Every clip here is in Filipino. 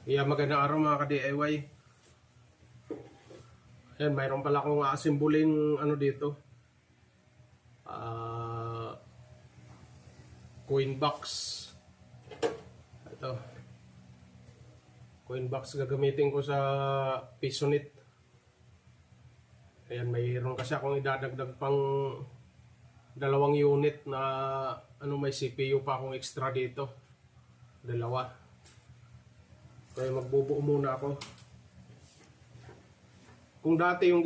Magandang araw mga ka-DIY. Ayan, mayroon pala akong asimbuling dito. Coin box. Ito. Coin box gagamitin ko sa Pisonit. Ayan, mayroon kasi akong idadagdag pang 2 unit na may CPU pa akong extra dito. 2. Kaya magbubuo muna ako. Kung dati yung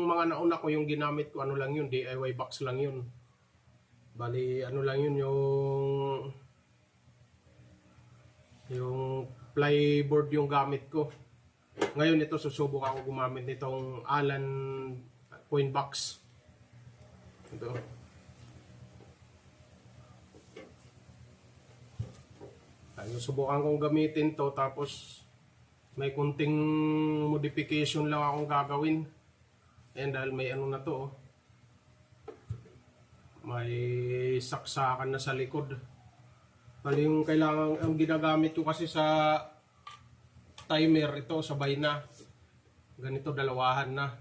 mga nauna ko yung ginamit ko lang yun, DIY box lang yun. Bali lang yun yung plyboard yung gamit ko. Ngayon ito susubok ako gumamit nitong Allen coin box. Ito. Subukan kong gamitin to, tapos may kunting modification lang akong gagawin. Ayan, dahil may na to, may saksakan na sa likod. Bali yung kailangan, ang ginagamit ko kasi sa timer, ito sabay na. Ganito, 2 na.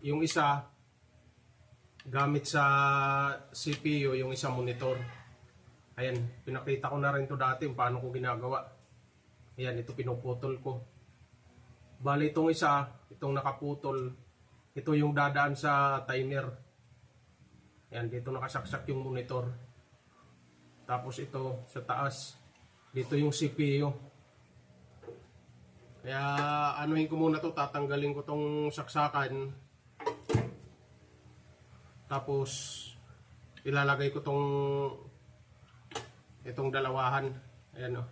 Yung isa gamit sa CPU, yung isa monitor. Ayan, pinakita ko na rin to dati paano ko ginagawa. Ayan, ito pinuputol ko. Bali itong isa, itong nakaputol, ito yung dadaan sa timer. Ayan, dito nakasaksak yung monitor. Tapos ito sa taas, dito yung CPU. Kaya anuhin ko muna to, tatanggalin ko tong saksakan. Tapos ilalagay ko itong 2. Ayan o.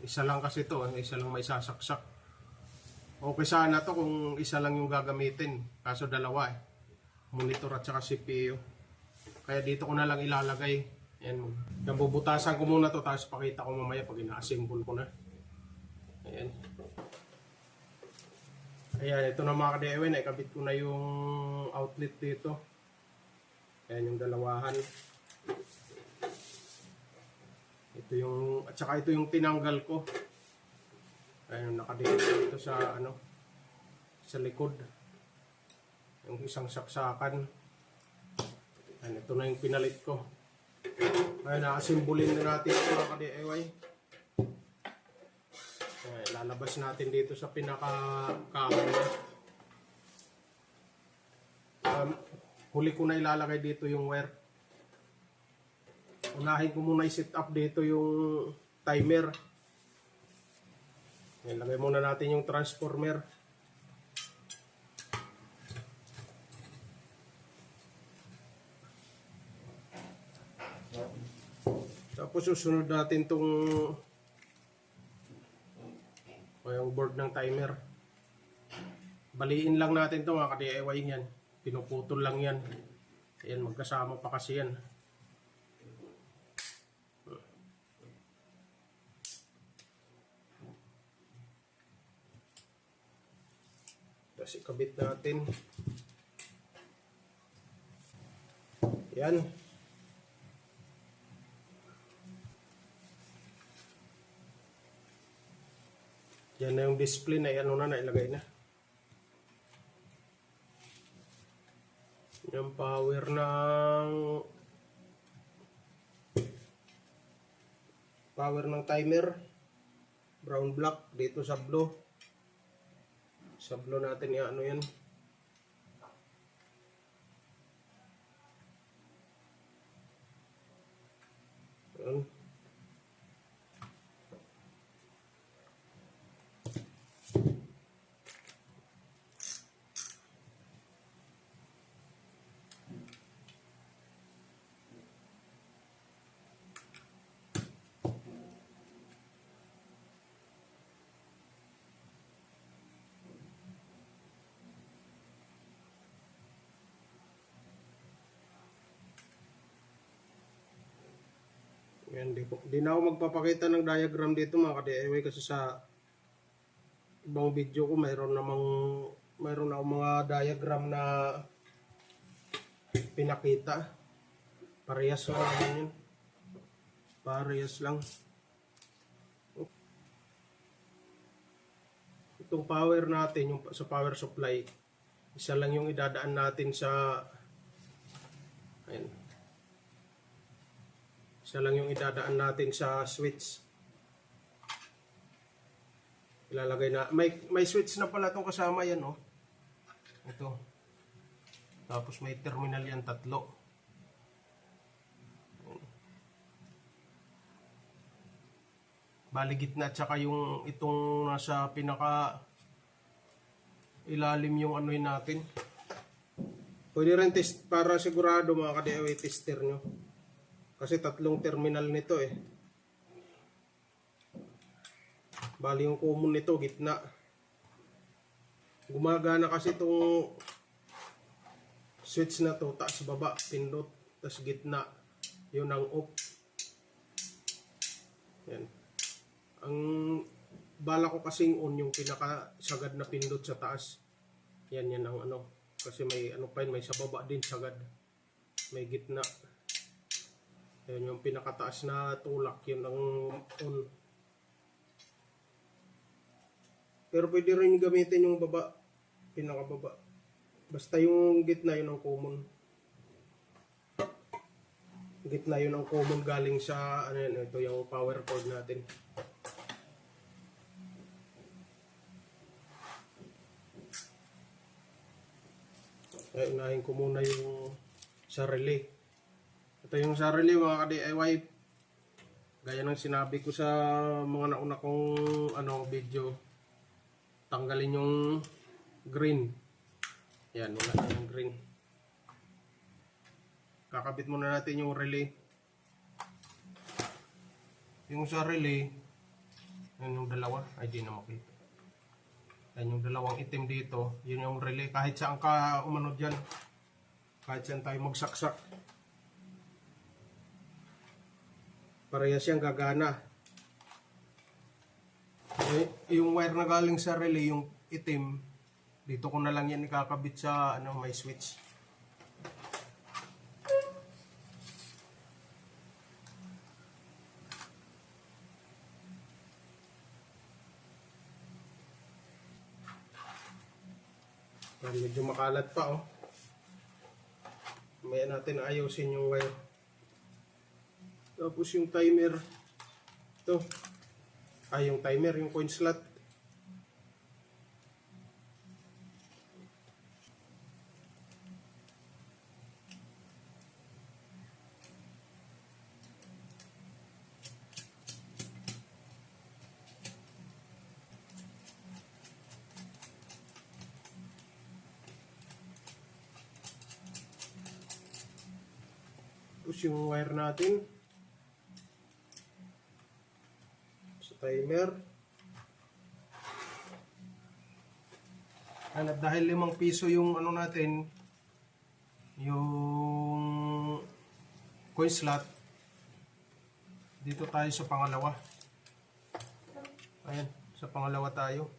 Isa lang kasi ito. Isa lang may sasaksak. Okay sana to kung isa lang yung gagamitin. Kaso 2 eh. Monitor at saka CPU. Kaya dito ko na lang ilalagay. Ayan. Nabubutasan ko muna to. Tapos pakita ko mamaya pag ina-assemble ko na. Ayan. Ayan. Ito na mga ka-DIY. Naikabit ko na yung outlet dito. Ayan yung 2. Ito yung, at saka ito yung tinanggal ko. Ayun, nakadikit ito sa sa likod. Yung isang saksakan. Ayun, ito na yung pinalit ko. Ayun, nakasimbulin na natin ito mga ka-DIY. Ayun, lalabas natin dito sa pinaka-cover niya. Huli ko na ilalagay dito yung wire. Unahin ko muna i-set up dito yung timer. Ilagay muna natin yung transformer. Tapos susunod natin yung board ng timer. Baliin lang natin ito mga ka-DIY yan. Pinuputol lang yan. Ayan, magkasama pa kasi yan. Tapos ikabit natin. Yan. Yan na yung display na nailagay na. Yung power ng timer. Brown block dito sa blue. Sa blue natin yan. Yan. Yan, di na ako magpapakita ng diagram dito mga ka-DIY kasi sa ibang video ko mayroon ako mga diagram na pinakita. Parehas lang naman yun. Parehas lang. itong power natin, yung sa power supply, isa lang yung idadaan natin sa, ayan, isa lang yung idadaan natin sa switch. Ilalagay na, may switch na pala itong kasama yan, oh. Ito. Tapos may terminal yan, 3. Bali gitna, tsaka yung itong nasa pinaka ilalim yung ano natin. Pwede rin test para sigurado mga ka-DIY tester nyo. Kasi 3 terminal nito eh. Bali yung common nito, gitna. Gumagana kasi itong switch na to, taas baba, pindot, tas gitna, yun ang off. Yan. Ang bala ko kasing on yung pinaka sagad na pindot sa taas. Yan ang ano, kasi may ano pa yun, may sa baba din sagad, may gitna. Yan yung pinakataas na tulak, yun ang on. Pero pwede rin gamitin yung baba, pinakababa. Basta yung gitna yun ang common. Gitna yun ang common galing sa ano yun, ito yung power cord natin. Kaya unahin ko muna yung sa relay. Ito yung sa relay mga ka-DIY. Gaya ng sinabi ko sa mga nauna kong video. Tanggalin yung green. Yan, wala na yung green. Kakabit muna natin yung relay. Yung sa relay, yan yung dalawa. Ay, di na makita. Yan yung dalawang itim dito. Yun yung relay. Kahit saan ka umano dyan. Kahit saan tayo magsaksak. Parehas siyang gagana. Yung wire na galing sa relay, yung itim, dito ko na lang yan ikakabit sa may switch. Medyo makalat pa, oh. Mamaya natin ayusin yung wire. Tapos yung timer. Ito. Yung timer, yung coin slot. Tapos yung wire natin sa timer. At dahil 5 piso yung natin, yung coin slot, dito tayo sa pangalawa. Ayan, sa pangalawa tayo.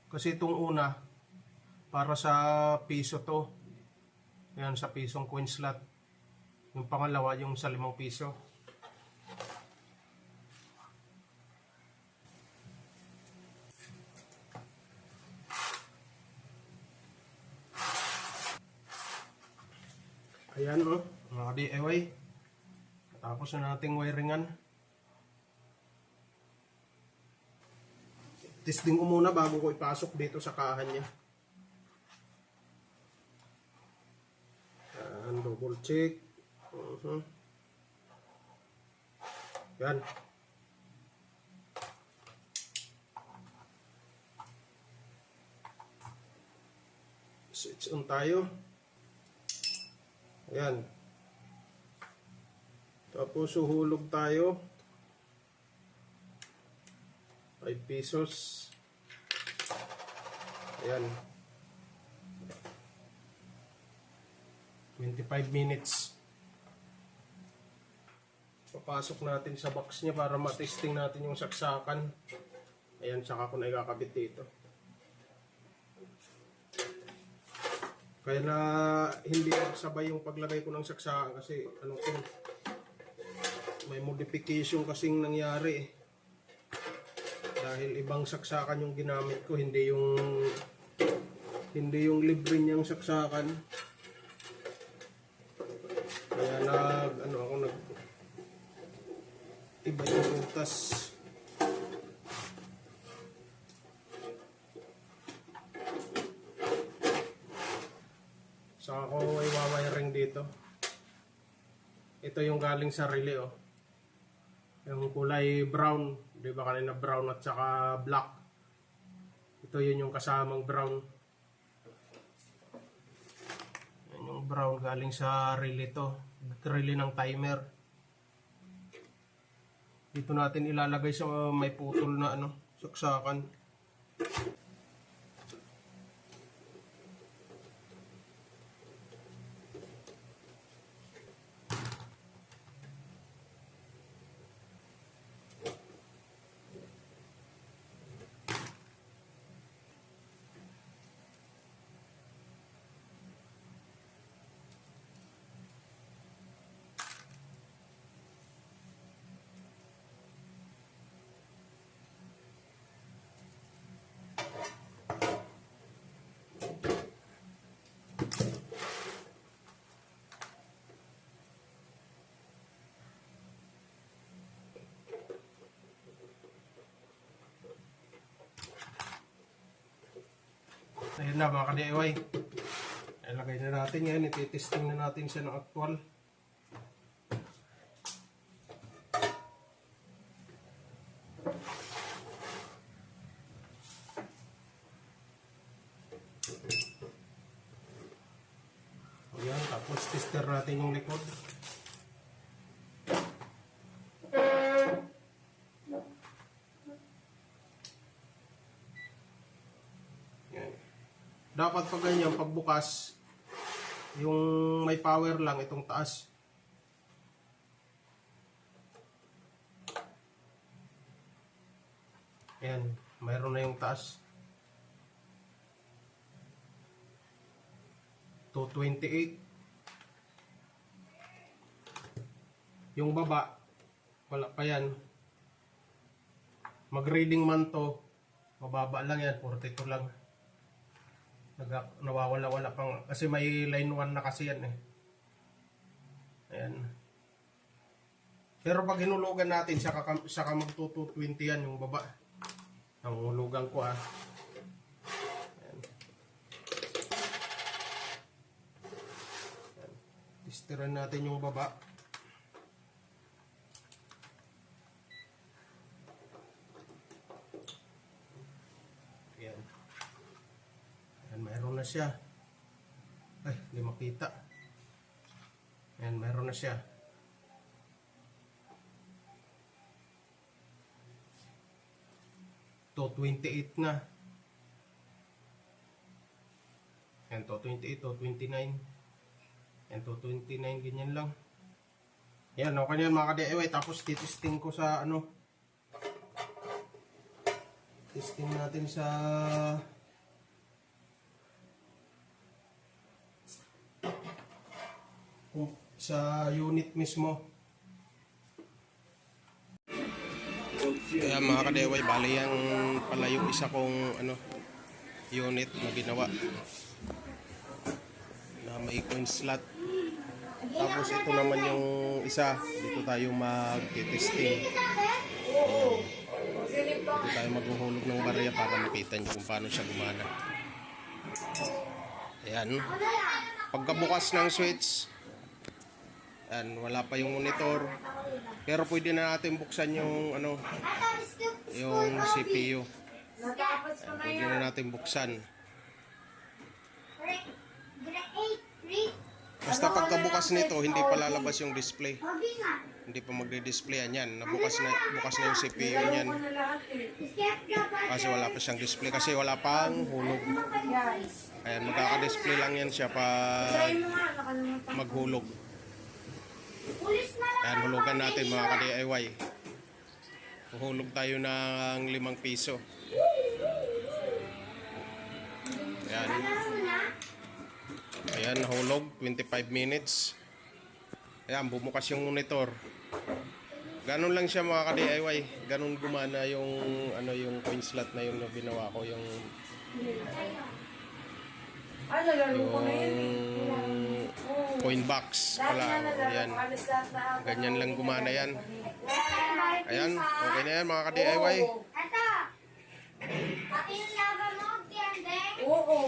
Kasi itong una, para sa piso to. Ayan, sa pisong coin slot. Yung pangalawa, yung sa 5 piso. Ayan, oh, mga DIY. Tapos na nating wiringan. Testing ko muna bago ko ipasok dito sa kahan niya. Ayan, double check. Yan. Switch on tayo. Ayan. Tapos suhulog tayo. 5 pesos. Ayan. 25 minutes. Papasok natin sa box niya para matesting natin yung saksakan. Ayan, saka ko na ikakabit dito. Kaya na hindi sabay yung paglagay ko ng saksakan kasi may modification kasing nangyari eh. Dahil ibang saksakan yung ginamit ko, hindi yung libre niyang saksakan. Kaya iba yung butas. Saka ko i-wiring dito. Ito yung galing sa relay, oh. Yung kulay brown, di ba kanina brown at saka black. Ito yun yung kasamang brown. Yan yung brown galing sa relay to. Relay ng timer. Dito natin ilalagay sa may putol na saksakan. Ayun na mga ka-DIY. Ilagay na natin yan. Ititesting na natin siya ng actual. Ayan. Tapos tester natin yung likod. Dapat pag ganyan, pagbukas, yung may power lang, itong taas. Ayan, mayroon na yung taas. 228. Yung baba, wala pa yan. Mag-reading man to, mababa lang yan, 42 lang. Nawawala-wala pang kasi may line 1 na kasi yan eh. Ayan. Pero pag hinulugan natin saka mag-220 yan yung baba. Ang hulugan ko ah. Ayan. Ayan. Testeran natin yung baba. Ayan. Ayan, mayroon na siya. Ay, hindi makita. Ayan, mayroon na siya. To 28 na. Ayan, to 28, to 29. Ayan, to 29, ganyan lang. Ayan, okay na yan mga ka-DIY. Tapos titesting ko sa testing natin sa unit mismo. Kaya mga ka-DIY, bali yan pala yung isa kong unit na ginawa na may coin slot. Tapos ito naman yung isa, dito tayo mag-testing. Dito tayo maghuhulog ng barya para makita nyo kung paano siya gumana. Ayan, pagkabukas ng switch, ayan, wala pa yung monitor. Pero pwede na natin buksan yung yung CPU. Ayan, pwede na natin buksan. Basta pagkabukas nito, hindi pa lalabas yung display. Hindi pa magde-display yan. Bukas na yung CPU niyan. Kasi wala pa siyang display. Kasi wala pang hulog. Ayan, magkaka-display lang yan siya pag maghulog. Ayan, hulugan natin mga ka-DIY. Hulog tayo ng 5 piso. Ayan. Ayan, nahulog. 25 minutes. Ayan, bumukas yung monitor. Ganun lang siya mga ka-DIY. Ganun gumana yung ano yung coin slot na yung binawa ko, yung Ay, nalaro ko na yun eh. coin box Dati pala. na nalaro Yan. ko. Alas lahat na ako. Ganyan lang gumana yan. Ayan, okay na yan mga ka-DIY. Ito. Pati yung lava mo, Tiandeng. Oo.